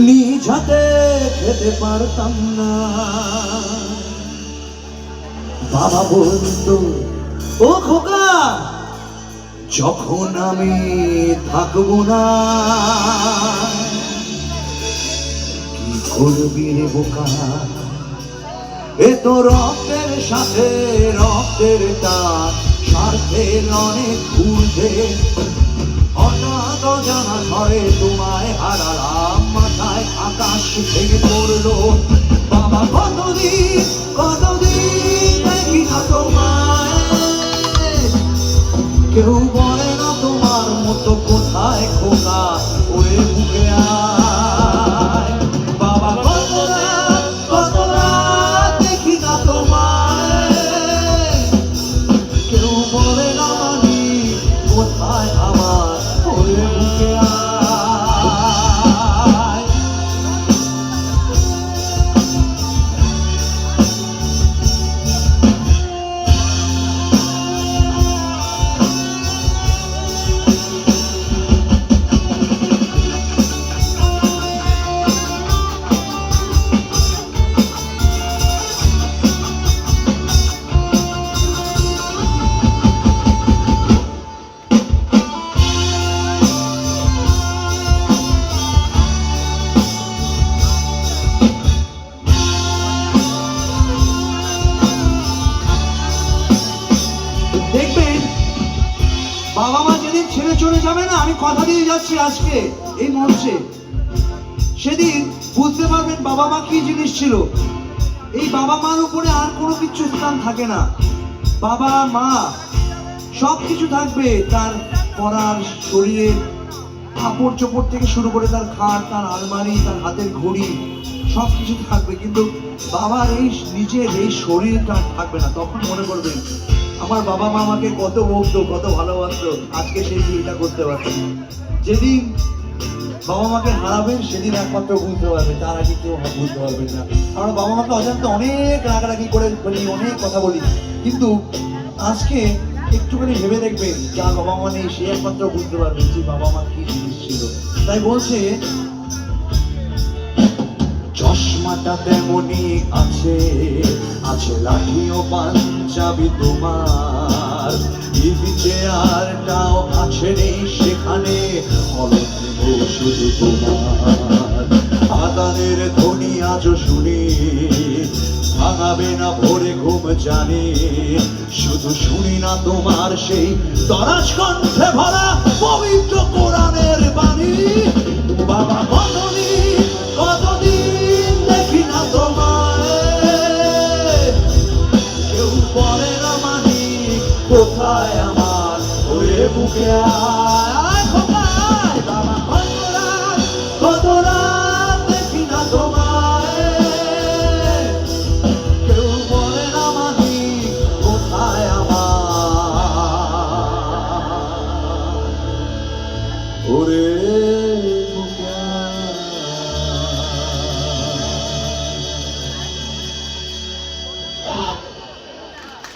নিজ হাতে খেতে পারতাম না। বাবা বলতো, ও খোকা, যখন আমি থাকবো না কি করবি রে বোকা, এ তো রক্তের সাথে রক্তের টান, স্বার্থের অনেক ঊর্ধ্বে। হঠাৎ অজানা ঝড়ে তোমায় হারালাম, মাথায় আকাশ ভেঙে পড়লো। বাবা কতদিন কতদিন দেখি না তোমায়, কেউ বলে না তোমার মতো কোথায় খোকা, ওরে বুকে আয়। বাবা কত রাত দেখি না তোমায়, কেউ বলে না মানি কোথায় আমার, ওরে বুকে আয়। দেখবেন বাবা মা যেদিন ছেড়ে চলে যাবে না, আমি কথা দিয়ে যাচ্ছি আজকে এই মঞ্চে, সেদিন বুঝতে পারবেন বাবা মা কি জিনিস ছিল। এই বাবা মার উপরে আর কোনো কিছু স্থান থাকে না। বাবা মা সব কিছু থাকবে, তার পরার শরীরের কাপড় চোপড় থেকে শুরু করে তার খাট, তার আলমারি, তার হাতের ঘড়ি, সব কিছু থাকবে, কিন্তু বাবার এই নিজের এই শরীরটা থাকবে না। তখন মনে করবেন আমার বাবা মা আমাকে কত বকতো, কত ভালোবাসতো, আজকে সেই দিনটা করতে পারছি। যেদিন বাবা মাকে হারাবেন সেদিন একমাত্র বুঝতে পারবেন, তার আগে কেউ বুঝতে পারবেন না। আমরা বাবা মাকে অজান্তে অনেক রাগারাগি করে বলি, অনেক কথা বলি, কিন্তু আজকে একটুখানি ভেবে দেখবেন, যার বাবা মা নেই সে একমাত্র বুঝতে পারবেন যে বাবা মা কি জিনিস ছিল। তাই বলছে, চশমাটা তেমনই আছে, আছে লাঠি ও পাঞ্জাবি তোমার, টিভি চেয়ারটাও আছে নেই সেখানে, হলক নেব শুধু তোমার। আদানের ধ্বনি আজও শুনি, ভাঙাবে না ভোরে ঘুম জানি, শুধু শুনি না তোমার সেই দরাজ কণ্ঠে ভরা পবিত্র কোরআনের বাণী। বাবা কতদিন কতদিন দেখি না তোমায়, কেউ বলে না মানি কোথায় আমার, ওরে বুকে আয় খোকায়। বাবা কত রাত দেখি না তোমায়, কেউ বলে না মানি কোথায় আমার, ওরে